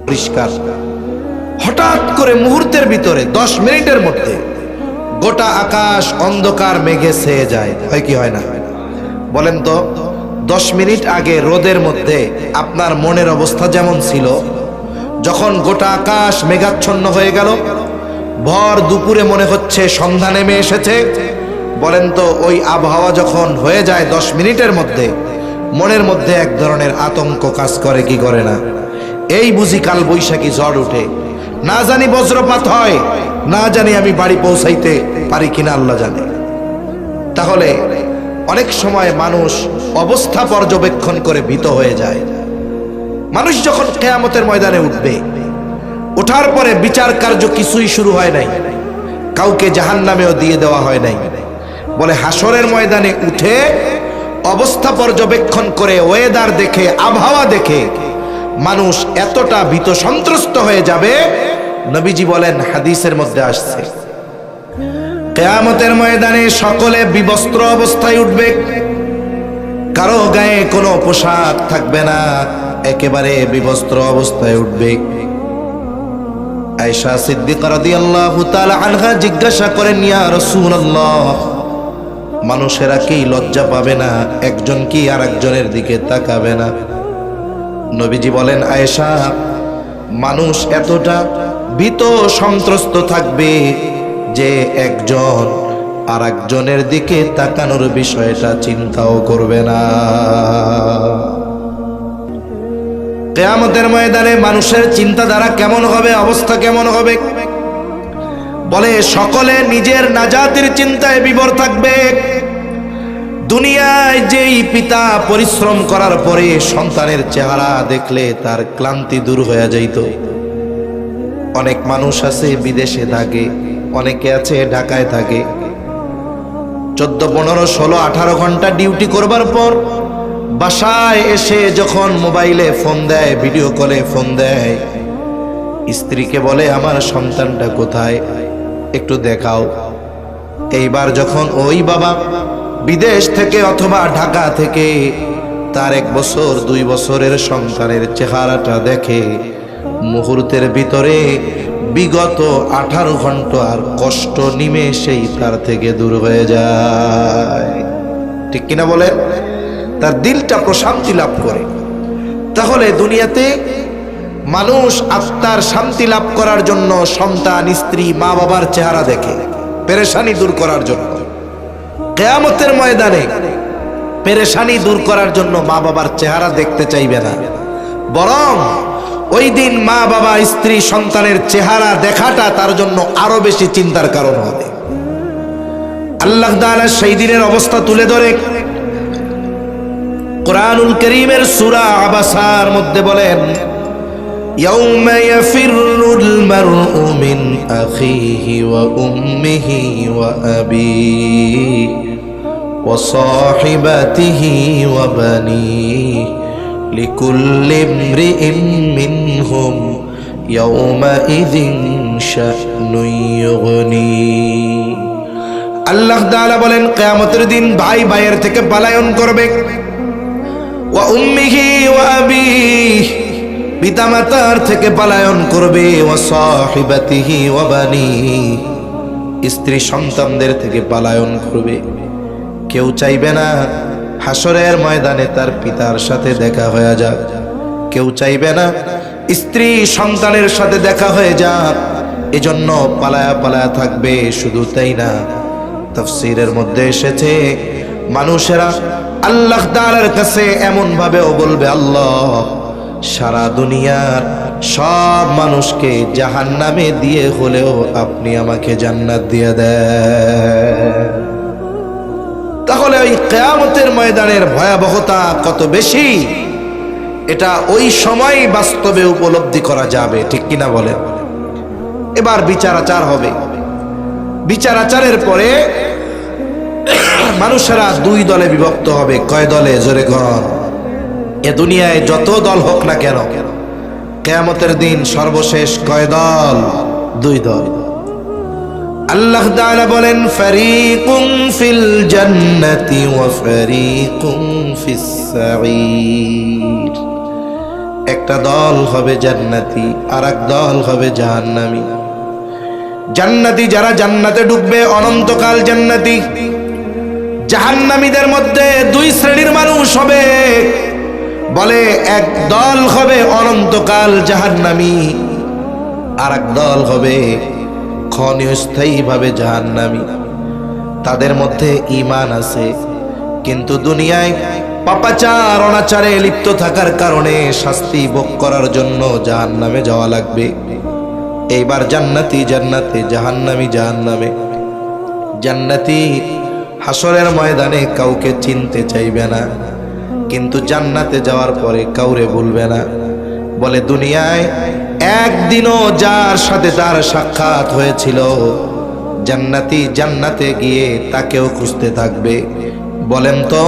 পরিষ্কার। হঠাৎ করে মুহূর্তের ভিতরে 10 মিনিটের মধ্যে গোটা আকাশ অন্ধকার মেঘে ছেয়ে যায়, হয় কি হয় না? বলেন তো, 10 মিনিট আগে রোদের মধ্যে আপনার মনের অবস্থা যেমন ছিল, যখন গোটা আকাশ মেঘাচ্ছন্ন হয়ে গেল, ভর দুপুরে মনে হচ্ছে সন্ধ্যা নেমে এসেছে, বলেন তো ওই আবহাওয়া যখন হয়ে যায় 10 মিনিটের মধ্যে, মনের মধ্যে এক ধরনের আতঙ্ক কাজ করে কি করে না? এই বুঝি কাল বৈশাখী ঝড় উঠে, না জানি বজ্রপাত হয়, না জানি আমি বাড়ি পৌঁছাইতে পারি কিনা আল্লাহ জানে। তাহলে অনেক সময় মানুষ অবস্থা পর্যবেক্ষণ করে ভীত হয়ে যায়। মানুষ যখন কিয়ামতের ময়দানে উঠবে, ওঠার পরে বিচার কার্য কিছুই শুরু হয় নাই, কাউকে জাহান্নামেও দিয়ে দেওয়া হয় নাই। বলে হাসরের ময়দানে উঠে অবস্থা পর্যবেক্ষণ করে, ওয়েদার দেখে, আবহাওয়া দেখে মানুষ এতটা ভীত সন্ত্রস্ত হয়ে যাবে, নবীজি বলেন, হাদিসের মধ্যে আসছে, কিয়ামতের ময়দানে সকলে বিবস্ত্র অবস্থায় উঠবে, কারো গায়ে কোনো পোশাক থাকবে না, একেবারে বিবস্ত্র অবস্থায় উঠবে। আয়েশা সিদ্দিকা রাদিয়াল্লাহু তাআলা আনহা জিজ্ঞাসা করেন, ইয়া রাসূলুল্লাহ, মানুষেরা কি লজ্জা পাবে না? একজন কি আর একজনের দিকে তাকাবে না? নবীজি বলেন, আয়েশা, মানুষ এতটা ভীত সন্ত্রস্ত থাকবে যে একজন আর একজনের দিকে তাকানোর বিষয়টা চিন্তাও করবে না। কিয়ামতের ময়দানে মানুষের চিন্তাধারা কেমন হবে, অবস্থা কেমন হবে? বলে সকলে নিজের নাজাতের চিন্তায় বিভোর থাকবে। দুনিয়ায় যেই পিতা পরিশ্রম করার পরে সন্তানের চেহারা দেখলে তার ক্লান্তি দূর হয়ে যাইত। অনেক মানুষ আছে বিদেশে থাকে, অনেকে আছে ঢাকায় থাকে, 14, 15, 16, 18 ঘন্টা ডিউটি করবার পর বাসায় এসে যখন মোবাইলে ফোন দেয়, ভিডিও কলে ফোন দেয়, স্ত্রীকে বলে, আমার সন্তানটা কোথায়, একটু দেখাও। এইবার যখন ওই বাবা বিদেশ থেকে অথবা ঢাকা থেকে তার 1 বছর 2 বছরের সন্তানের চেহারাটা দেখে, মুহূর্তের ভিতরে বিগত 18 ঘন্টার কষ্ট নিমেষেই তার থেকে দূর হয়ে যায়। ঠিক কিনা বলেন? তার দিলটা প্রশান্তি লাভ করে। তাহলে দুনিয়াতে মানুষ আত্মার শান্তি লাভ করার জন্য সন্তান, স্ত্রী, মা বাবার চেহারা দেখে পেরেশানি দূর করার জন্য। কিয়ামতের ময়দানে পেরেশানি দূর করার জন্য মা বাবার চেহারা দেখতে চাইবে না, বরং ওই দিন মা বাবা, স্ত্রী, সন্তানের চেহারা দেখাটা তার জন্য আরো বেশি চিন্তার কারণ হবে। আল্লাহ তাআলা সেই দিনের অবস্থা তুলে ধরে কুরআনুল কারীমের সূরা আবাসার মধ্যে বলেন, ইয়াউমা ইয়াফিরুল মারউ মিন আখিহি ওয়া উম্মিহি ওয়া আবিহি ওয়া সাহিবাতিহি ওয়া বানিহি লিকুল্লি ইমরিইন মিনহুম ইয়াউমাইযিন শা'নুন ইউগনি। আল্লাহ তাআলা বলেন, কিয়ামতের দিন ভাই ভাইয়ের থেকে পলায়ন করবে, ওয়া উম্মিহি ওয়া আবিহি, পিতামাতার থেকে পলায়ন করবে, ওয়া সাহিবাতিহি ওয়া বানিহি, স্ত্রী সন্তানদের থেকে পলায়ন করবে। কেউ চাইবে না হাসরের ময়দানে তার পিতার সাথে দেখা হয়ে যাক, কেউ চাইবে না স্ত্রী সন্তানের সাথে দেখা হয়ে যাক, এজন্য পালায়া পালায়া থাকবে। শুধু তাই না, তাফসীরের মধ্যে এসেছে মানুষেরা আল্লাহ তাআলার কাছে এমন ভাবেও বলবে, আল্লাহ, সারা দুনিয়ার সব মানুষকে জাহান্নামে দিয়ে হলেও আপনি আমাকে জান্নাত দিয়ে দেন। তাহলে ওই কিয়ামতের ময়দানের ভয়াবহতা কত বেশি, এটা ওই সময় বাস্তবে উপলব্ধি করা যাবে। ঠিক কিনা বলেন? এবার বিচার আচার হবে। বিচার আচারের পরে মানুষেরা 2 দলে বিভক্ত হবে। কয় দলে? জোরে কর। এ দুনিয়ায় যত দল হোক না কেন, কিয়ামতের দিন সর্বশেষ কয় দল? 2 দল। আল্লাহ তাআলা বলেন, ফারিকুম ফিল জান্নাতি ওয়া ফারিকুম ফিস সাঈর। একটা দল হবে জান্নাতি, আর এক দল হবে জাহান্নামী। জান্নাতি যারা জান্নাতে ঢুকবে অনন্তকাল জান্নাতি। জাহান্নামীদের মধ্যে দুই শ্রেণীর মানুষ হবে, বলে এক দল হবে অনন্তকাল জাহান্নামী, আর এক দল হবে ক্ষণস্থায়ীভাবে জাহান্নামী। তাদের মধ্যে ঈমান আছে, কিন্তু দুনিয়ায় পাপাচার অনাচারে লিপ্ত থাকার কারণে শাস্তি ভোগ করার জন্য জাহান্নামে যাওয়া লাগবে। এইবার জান্নাতি জান্নাতে, জাহান্নামী জাহান্নামে। জান্নাতি হাসরের ময়দানে কাউকে চিনতে চাইবে না, কিন্তু জান্নাতে যাওয়ার পরে কাউরে ভুলবে না। বলে দুনিয়ায় একদিনও যার সাথে তার সাক্ষাৎ হয়েছিল, জান্নাতি জান্নাতে গিয়ে তাকেও খুঁজতে থাকবে। বলেন তো,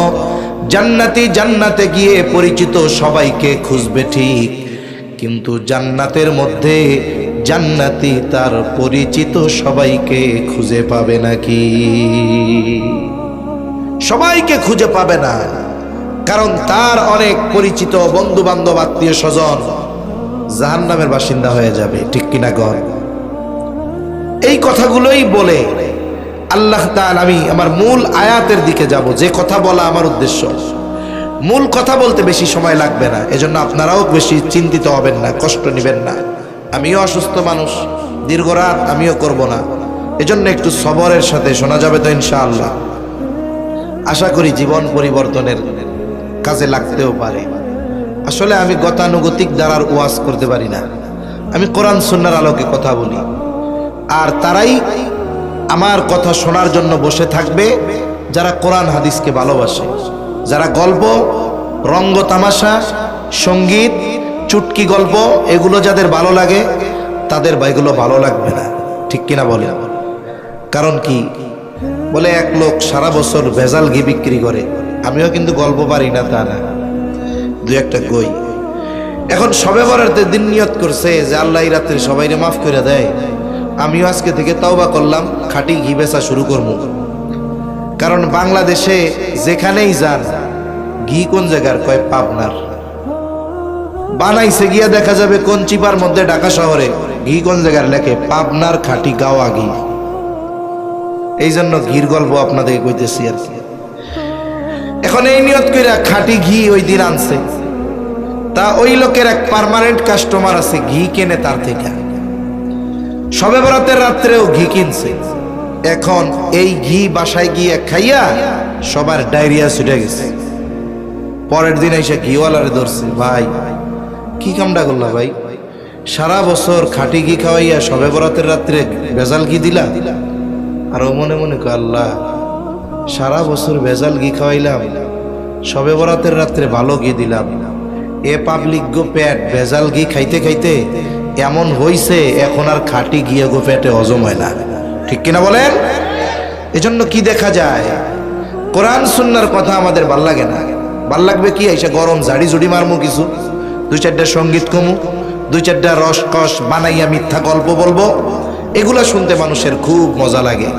জান্নাতি জান্নাতে গিয়ে পরিচিত সবাইকে খুঁজবে ঠিক, কিন্তু জান্নাতের মধ্যে জান্নাতি তার পরিচিত সবাইকে খুঁজে পাবে নাকি? সবাইকে খুঁজে পাবে না, কারণ তার অনেক পরিচিত বন্ধু বান্ধব আত্মীয় স্বজন জাহান্নামের বাসিন্দা হয়ে যাবে। ঠিক কিনা গণ? এই কথাগুলোই বলে আল্লাহ তাআলা, আমি আমার মূল আয়াতের দিকে যাব, যে কথা বলা আমার উদ্দেশ্য। মূল কথা বলতে বেশি সময় লাগবে না, এজন্য আপনারাও বেশি চিন্তিত হবেন না, কষ্ট নেবেন না। আমিও অসুস্থ মানুষ, দীর্ঘ রাত আমিও করব না, এজন্য একটু সবরের সাথে শোনা যাবে তো ইনশাআল্লাহ। আশা করি জীবন পরিবর্তনের কাজে লাগতেও পারে। আসলে আমি গতানুগতিক দ্বারার ওয়াজ করতে পারি না, আমি কোরআন সুন্নাহর আলোকে কথা বলি। আর তারাই আমার কথা শোনার জন্য বসে থাকবে যারা কোরআন হাদিসকে ভালোবাসে, যারা গল্প, রঙ্গ তামাশা, সঙ্গীত, চুটকি গল্প এগুলো যাদের ভালো লাগে, তাদের এগুলো ভালো লাগবে না। ঠিক কিনা বলে? কারণ কি? বলে এক লোক সারা বছর ভেজাল ঘি বিক্রি করে, আমিও কিন্তু গল্প পারি না তা না, দু একটা কই। এখন শবে বরাতের দিন নিয়ত করছে যে আল্লাহ এই রাত্রে সবাইরে মাফ করে দেয়, আমিও আজকে থেকে তওবা করলাম, খাঁটি ঘি বেচা শুরু করবো। কারণ বাংলাদেশে যেখানেই যান, ঘি কোন জায়গার? কয় পাবনার। বানাইছে গিয়া দেখা যাবে কোন চিপার মধ্যে, ঢাকা শহরে। ঘি কোন জায়গার? লেখে পাবনার খাঁটি গাওয়া ঘি। এই জন্য ঘির গল্প আপনাদেরকে কইতেছি আর কি। এখন এই নিয়ত কইরা খাঁটি ঘি ওই দিন আনছে, তা ওই লোকের এক পার্মানেন্ট কাস্টমার আছে, ঘি কেনে তার থেকে। শবে বরাতের রাত্রেও ঘি কিনছে। এখন এই ঘি বাসায় গিয়ে খাইয়া সবার ডায়রিয়া ছুটে গেছে। পরের দিন এসে ঘিওয়ালারে ধরছে, ভাই কি কামটা করলা ভাই? সারা বছর খাঁটি ঘি খাওয়াইয়া শবে বরাতের রাত্রে ভেজাল ঘি দিলা। আর ও মনে মনে কয়, আল্লাহ সারা বছর ভেজাল ঘি খাওয়াইলাম, শবে বরাতের রাত্রে ভালো ঘি দিলাম, এ পাবলিক গো পেট ভেজাল ঘি খাইতে খাইতে এমন হইছে, এখন আর খাঁটি ঘিয়ে গো পেটে হজম হয় না। ঠিক কিনা বলেন? এজন্য কি দেখা যায়, কোরআন সুন্নাহর কথা আমাদের ভাল লাগে না। ভাল লাগবে কি? এসে গরম ঝাড়ি ঝুড়ি মারমু, কিছু দুই চারটা সঙ্গীত কমু, দুই চারটা রসকস বানাইয়া মিথ্যা গল্প বলবো, এগুলা শুনতে মানুষের খুব মজা লাগে।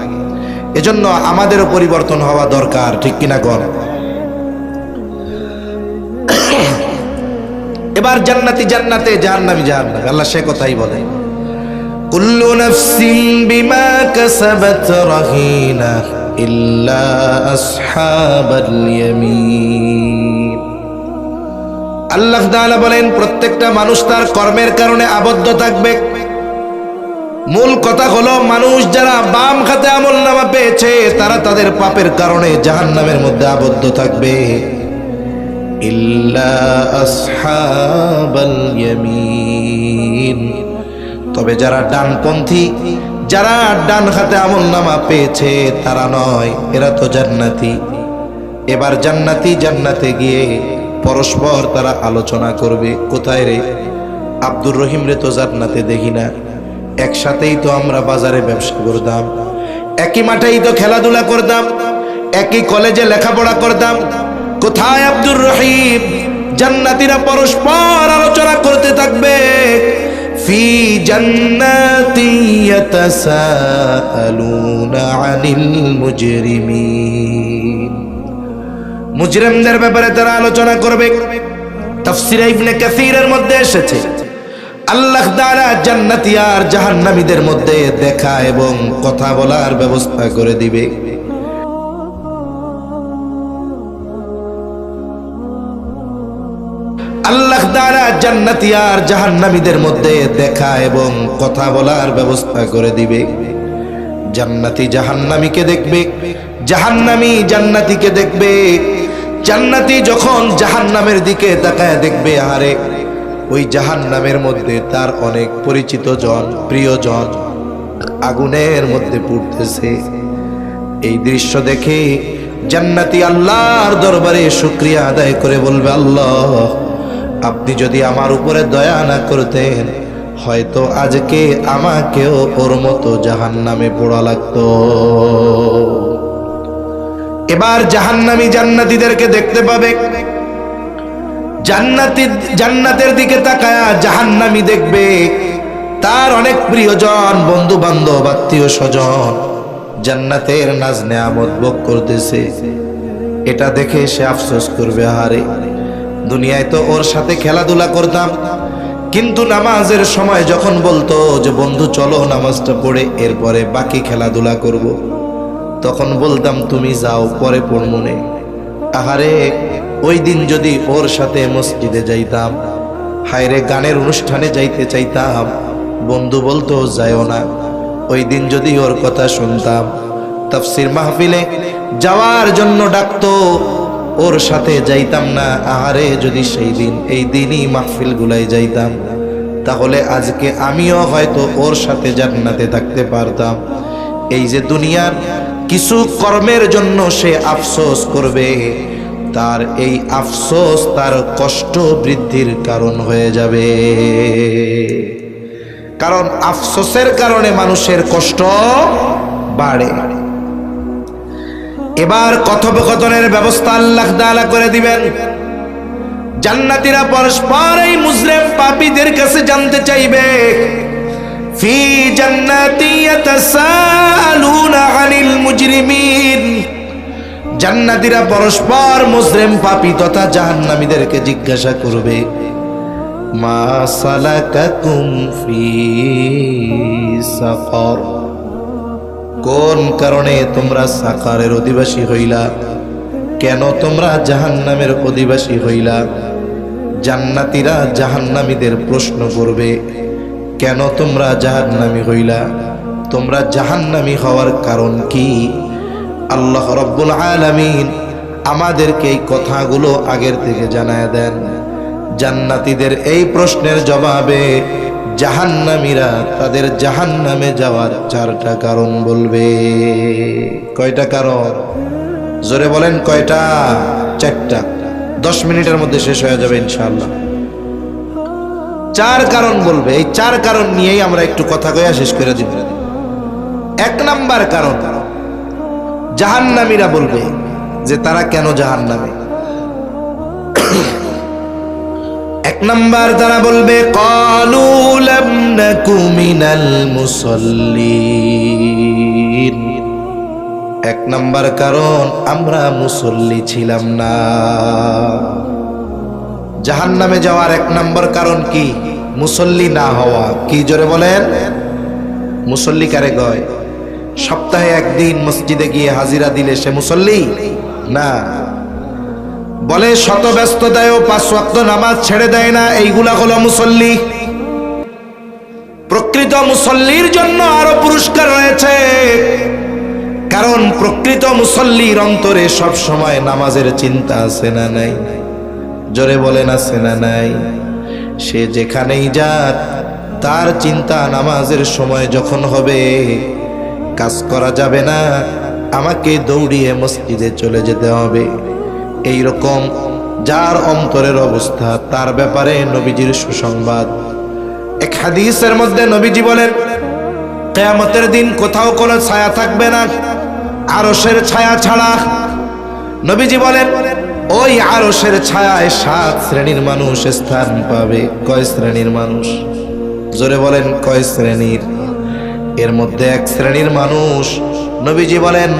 এজন্য আমাদেরও পরিবর্তন হওয়া দরকার। ঠিক কিনা গণ? এবার জান্নাতি জান্নাতে, জাহান্নামী জাহান্নামে। আল্লাহ সে কথাই বলে, কুল্লু নাফসিন বিমা কাসাবাত রাহিনা ইল্লা আসহাবাল ইয়ামিন। আল্লাহ তাআলা বলেন, প্রত্যেকটা মানুষ তার কর্মের কারণে আবদ্ধ থাকবে। মূল কথা হলো, মানুষ যারা বাম খাতে আমলনামা পেয়েছে তারা তাদের পাপের কারণে জাহান্নামের মধ্যে আবদ্ধ থাকবে। ইল্লা আসহাবাল ইয়ামিন, তবে যারা ডানপন্থী, যারা ডান হাতে আমলনামা পেয়েছে তারা নয়, এরা তো জান্নাতি। এবার জান্নাতি জান্নাতে গিয়ে পরস্পর তারা আলোচনা করবে, কোথায় রে আব্দুর রহিম রে তো জান্নাতে দেখি না, একসাথেই তো আমরা বাজারে ব্যবসা করতাম, একই মাঠেই তো খেলাধুলা করতাম, একই কলেজে লেখাপড়া করতাম, কোথায় আব্দুর রহিম? জান্নাতীরা পরস্পর আলোচনা করতে থাকবে, ফি জান্নাতি ইয়াতাসাআলুনা আনিল মুজরিমিন। মুজরিমদের ব্যাপারে তারা আলোচনা করবে। তাফসীরে ইবনে কাসীরের মধ্যে এসেছে আল্লাহ তাআলা জান্নাতি আর জাহান্নামীদের মধ্যে দেখা এবং কথা বলার ব্যবস্থা করে দিবে। আল্লাহ তাআলা জান্নাতি আর জাহান্নামীদের মধ্যে দেখা এবং কথা বলার ব্যবস্থা করে দিবে। জান্নাতি জাহান্নামীকে দেখবে, জাহান্নামী জান্নাতীকে দেখবে। জান্নাতি যখন জাহান্নামের দিকে তাকায় দেখবে, আরে ওই জাহান্নামের মধ্যে তার অনেক পরিচিত জন, প্রিয়জন আগুনের মধ্যে পুড়তেছে। এই দৃশ্য দেখে জান্নাতি আল্লাহর দরবারে শুকরিয়া আদায় করে বলবে, আল্লাহ আপনি যদি আমার উপরে দয়া না করতেন, হয়তো আজকে আমাকেও ওর মতো জাহান্নামে পোড়া লাগতো। এবার জাহান্নামী জান্নাতীদেরকে দেখতে পাবে। জান্নাতের দিকে তাকায়া জাহান্নামী দেখবে তার অনেক প্রিয়জন, বন্ধু বান্ধব, আত্মীয় স্বজন জান্নাতের নাজ নেয়ামত ভোগ করতেছে। এটা দেখে সে আফসোস করবে, আরে দুনিয়ায় তো ওর সাথে খেলাধুলা করতাম, কিন্তু নামাজের সময় যখন বলতো যে বন্ধু চলো নামাজটা পড়ে এরপরে বাকি খেলাধুলা করব, তখন বলতাম তুমি যাও পরে পড়মনে। আহারে ওই দিন যদি ওর সাথে মসজিদে যাইতাম, হায়রে গানের অনুষ্ঠানে যাইতে চাইতাম, বন্ধু বলতো যাইও না। ওই দিন যদি ওর কথা শুনতাম, তাফসীর মাহফিলে যাওয়ার জন্য ডাকতো, ওর সাথে যাইতাম না। আহারে যদি সেই দিন এই দিনই মাহফিল গুলাই যাইতাম, তাহলে আজকে আমিও হয়তো ওর সাথে জান্নাতে থাকতে পারতাম। এই যে দুনিয়ার কিছু কর্মের জন্য সে আফসোস করবে, তার এই আফসোস তার কষ্ট বৃদ্ধির কারণ হয়ে যাবে। কারণ আফসোসের কারণে মানুষের কষ্ট বাড়ে। এবার কথোপকথনের ব্যবস্থা আল্লাহ তাআলা করে দিবেন। জান্নাতীরা পরস্পর এই মুজরিম পাপীদের কাছে জানতে চাইবে, ফি জান্নাতি ইয়াতাসালুনা আনিল মুজরিমিন। জান্নাতীরা পরস্পর মুজরিম পাপী তথা জাহান্নামীদেরকে জিজ্ঞাসা করবে, মা সালাকাকুম ফি সাকার, কোন কারণে তোমরা সাকারের অধিবাসী হইলা, কেন তোমরা জাহান্নামের অধিবাসী হইলা। জান্নাতীরা জাহান্নামীদের প্রশ্ন করবে, কেন তোমরা জাহান্নামী হইলা, তোমরা জাহান্নামী হওয়ার কারণ কি। আল্লাহ রাব্বুল আলামিন আমাদেরকে এই কথাগুলো আগের থেকে জানায় দেন। জান্নাতীদের এই প্রশ্নের জবাবে জাহান্নামীরা তাদের জাহান্নামে যাওয়ার 4টা কারণ বলবে। কয়টা কারণ? জোরে বলেন কয়টা? 4টা। 10 মিনিটের মধ্যে শেষ হয়ে যাবে ইনশাআল্লাহ। 4 কারণ বলবে। এই 4 কারণ নিয়েই আমরা একটু কথা কইয়া শেষ করে দিব। 1 নাম্বার কারণ, জাহান্নামীরা বলবে যে তারা কেন জাহান্নামে। 1 নাম্বার তারা বলবে, ক্বালু লাম নাকু মিনাল মুসাল্লিন। 1 নাম্বার কারণ, আমরা মুসল্লি ছিলাম না। জাহান্নামে যাওয়ার 1 নাম্বার কারণ কি? মুসল্লি না হওয়া। কি জোরে বলেন? মুসল্লি কারে কয়? সপ্তাহে 1 দিন মসজিদে গিয়ে হাজিরা দিলে সে মুসল্লি না। বলে শত ব্যস্ততায়ও 5 ওয়াক্ত নামাজ ছেড়ে দেয় না, এইগুলা হলো মুসল্লি। প্রকৃত মুসল্লির জন্য আরো পুরস্কার রয়েছে, কারণ প্রকৃত মুসল্লির অন্তরে সব সময় নামাজের চিন্তা আছে না নাই? জোরে বলেন আছে না নাই? সে যেখানেই যাক তার চিন্তা নামাজের সময় যখন হবে, কাজ করা যাবে না, আমাকে দৌড়িয়ে মসজিদে চলে যেতে হবে। এই রকম যার অন্তরের অবস্থা, তার ব্যাপারে নবীজির সুসংবাদ। এক হাদিসের মধ্যে নবীজি বলেন, কিয়ামতের দিন কোথাও কোনো ছায়া থাকবে না আরশের ছায়া ছাড়া। নবীজি বলেন, ওই আরশের ছায়ায় 7 শ্রেণীর মানুষ স্থান পাবে। কয় শ্রেণীর মানুষ? জোরে বলেন কয় শ্রেণীর? এর মধ্যে 1 শ্রেণীর মানুষ নবীজি বলেন,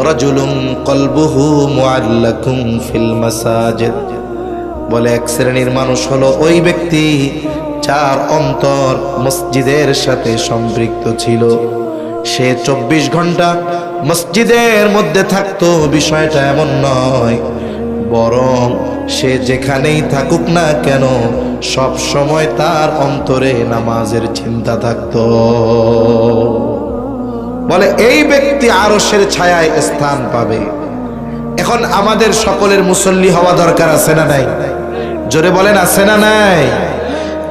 রাজুলুন কলবুহু মুআল্লাকুম ফিল মাসাজিদ, বলে এক শ্রেণীর মানুষ হলো ওই ব্যক্তি যার অন্তর মসজিদের সাথে সম্পৃক্ত ছিল। সে 24 ঘন্টা মসজিদের মধ্যে থাকতো, বিষয়টা এমন নয়, বরং সে যেখানেই থাকুক না কেন সব সময় তার অন্তরে নামাজের চিন্তা থাকতো। বলে এই ব্যক্তি আরশের ছায়ায় স্থান পাবে। এখন আমাদের সকলের মুসল্লি হওয়া দরকার আছে না নাই? জোরে বলেন আছে না নাই?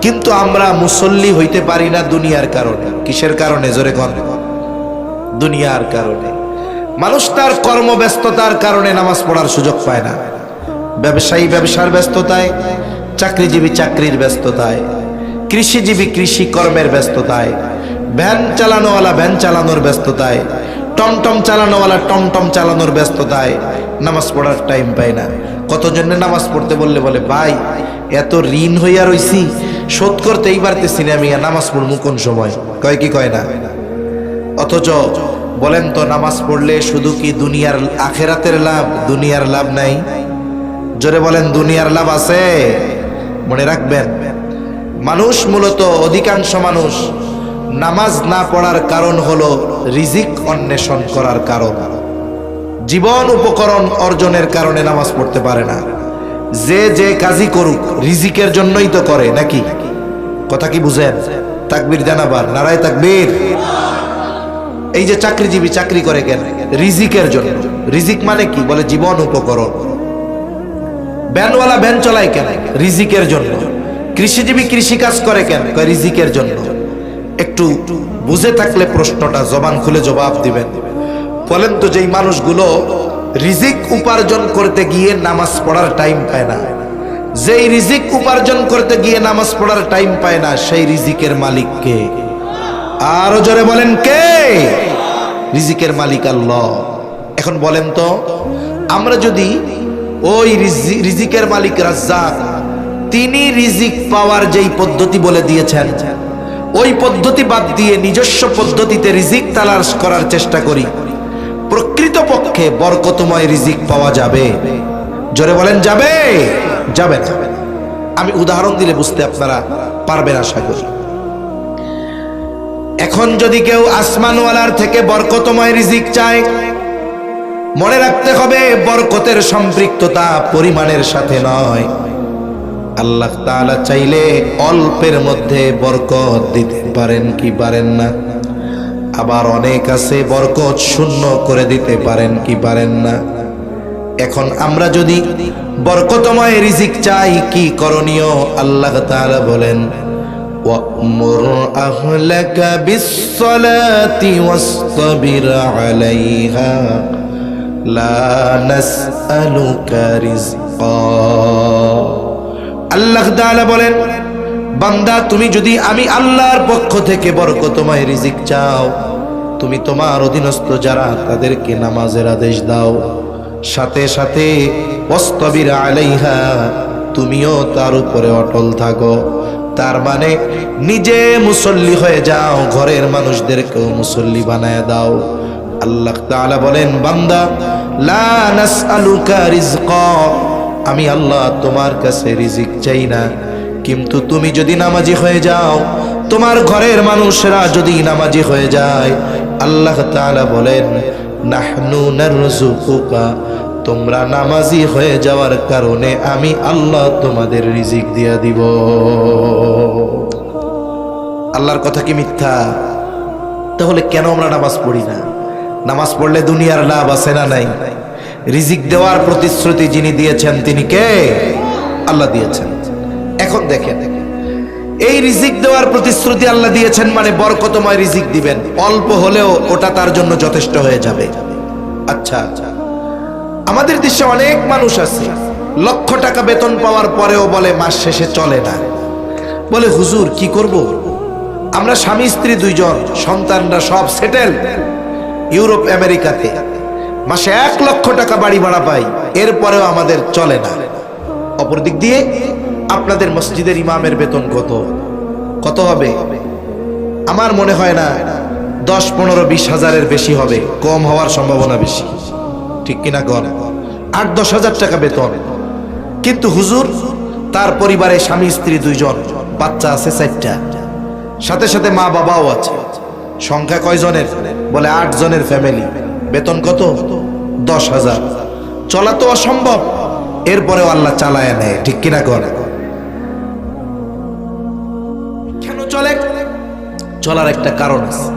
কিন্তু আমরা মুসল্লি হইতে পারি না দুনিয়ার কারণে। কিসের কারণে? জোরে কোন? দুনিয়ার কারণে। মানুষ তার কর্মব্যস্ততার কারণে নামাজ পড়ার সুযোগ পায় না। ব্যবসায়ী ব্যবসার ব্যস্ততায়, চাকরিজীবী চাকরির ব্যস্ততায়, কৃষিজীবী কৃষি কর্মের ব্যস্ততায়, ভ্যান চালানোওয়ালা ভ্যান চালানোর ব্যস্ততায়, টমটম চালানোওয়ালা টমটম চালানোর ব্যস্ততায় নামাজ পড়ার টাইম পায় না। কতজনে নামাজ পড়তে বললে বলে ভাই এত ঋণ হইয়া রইছি, শোধ করতেই পারতেছি না, আমি নামাজ পড়বো কোন সময়? কয় কি কয় না? অথচ বলেন তো নামাজ পড়লে শুধু কি দুনিয়ার আখেরাতের লাভ, দুনিয়ার লাভ নাই? জোরে বলেন দুনিয়ার লাভ আছে? মনে রাখবেন, মানুষ মূলত অধিকাংশ মানুষ নামাজ না পড়ার কারণ হলো রিজিক অন্বেষণ করার কারণ। জীবন উপকরণ অর্জনের কারণে নামাজ পড়তে পারে না। যে যে কাজই করুক রিজিকের জন্যই তো করে, নাকি? কথা কি বুঝেন? তাকবীর জানাবার, নারায়ে তাকবীর। এই যে চাকরিজীবী চাকরি করে কেন? রিজিকের জন্য। রিজিক মানে কি? বলে জীবন উপকরণ। ভ্যানওয়ালা ভ্যান চলায় কেন? রিজিকের জন্য। কৃষিজীবী কৃষি কাজ করে কেন? রিজিকের জন্য। একটু বুঝে থাকলে প্রশ্নটা জবান খুলে জবাব দিবেন। বলেন তো যেই মানুষগুলো রিজিক উপার্জন করতে গিয়ে নামাজ পড়ার টাইম পায় না, যেই রিজিক উপার্জন করতে গিয়ে নামাজ পড়ার টাইম পায় না, সেই রিজিকের মালিক কে? আরো জোরে বলেন কে? রিজিকের মালিক আল্লাহ। এখন বলেন তো আমরা যদি ওই রিজিকের মালিক রাজ্জাক, তিনি রিজিক পাওয়ার যেই পদ্ধতি বলে দিয়েছেন, ওই পদ্ধতি বাদ দিয়ে নিজস্ব পদ্ধতিতে রিজিক তালাশ করার চেষ্টা করি, প্রকৃতপক্ষে বরকতময় রিজিক পাওয়া যাবে? জোরে বলেন যাবে? যাবে না। আমি উদাহরণ দিলে বুঝতে আপনারা পারবেন আশা করি। এখন যদি কেউ আসমানওয়ালার থেকে বরকতময় রিজিক চায়, মনে রাখতে হবে বরকতের সম্পৃক্ততা পরিমাণের সাথে নয়। আল্লাহ তাআলা চাইলে অল্পের মধ্যে বরকত দিতে পারেন কি পারেন না? আবার অনেক আছে বরকত শূন্য করে দিতে পারেন কি পারেন না? এখন আমরা যদি বরকতময় রিজিক চাই, কি করণীয়? আল্লাহ তাআলা বলেন ওয়া'মুর আহলাকা বিস-সালাতি ওয়াসতাবির আলাইহা লা নাসআলুকা রিজকা। আল্লাহ তাআলা বলেন বান্দা তুমি যদি আমি আল্লাহর পক্ষ থেকে বরকতময় রিজিক চাও, তুমি তোমার অধীনস্থ যারা তাদেরকে নামাজের আদেশ দাও, সাথে সাথে ওয়াসতাবির আলাইহা, তুমিও তার উপরে অটল থাকো। তার মানে নিজে মুসল্লি হয়ে যাও, ঘরের মানুষদেরকেও মুসল্লি বানায় দাও। আল্লাহ তাআলা বলেন বান্দা লা নাসআলুকা রিজকা, আমি আল্লাহ তোমার কাছে রিজিক চাই না, কিন্তু তুমি যদি নামাজি হয়ে যাও, তোমার ঘরের মানুষরা যদি নামাজি হয়ে যায়, আল্লাহ তাআলা বলেন নাহনু নারযুকুকা, তোমরা নামাজি হয়ে যাওয়ার কারণে আমি আল্লাহ তোমাদের রিজিক দিয়া দিব। আল্লাহর কথা কি মিথ্যা? তাহলে কেন আমরা নামাজ পড়ি না? নামাজ পড়লে দুনিয়ার লাভ আছে না নাই? রিজিক দেওয়ার প্রতিশ্রুতি যিনি দিয়েছেন তিনি কে? আল্লাহ দিয়েছেন। এখন দেখেন, এই রিজিক দেওয়ার প্রতিশ্রুতি আল্লাহ দিয়েছেন মানে বরকতময় রিজিক দিবেন। অল্প হলেও ওটা তার জন্য যথেষ্ট হয়ে যাবে। আচ্ছা, আমাদের দেশে অনেক মানুষ আছে লক্ষ টাকা বেতন পাওয়ার পরেও বলে মাস শেষে চলে না। বলে হুজুর কি করব? আমরা স্বামী স্ত্রী দুইজন, সন্তানরা সব সেটেল ইউরোপ আমেরিকাতে, মাসে 1 লক্ষ টাকা বাড়ি ভাড়া পাই, এরপরেও আমাদের চলে না। অপর দিক দিয়ে আপনাদের মসজিদের ইমামের বেতন কত হবে? আমার মনে হয় না 10, 15, 20 হাজারের বেশি হবে, কম হওয়ার সম্ভাবনা বেশি, ঠিক কিনা? 8-10 হাজার টাকা বেতন। কিন্তু হুজুর তার পরিবারে স্বামী স্ত্রী 2 জন, বাচ্চা আছে 4টা, সাথে সাথে মা বাবাও আছে। সংখ্যা কয়জনের? বলে 8 জনের ফ্যামিলি। বেতন কত? 10,000। চলা তো অসম্ভব, এরপরেও আল্লাহ চালায় নেয়, ঠিক কিনা কর? কেন চলে? চলার একটা কারণ আছে।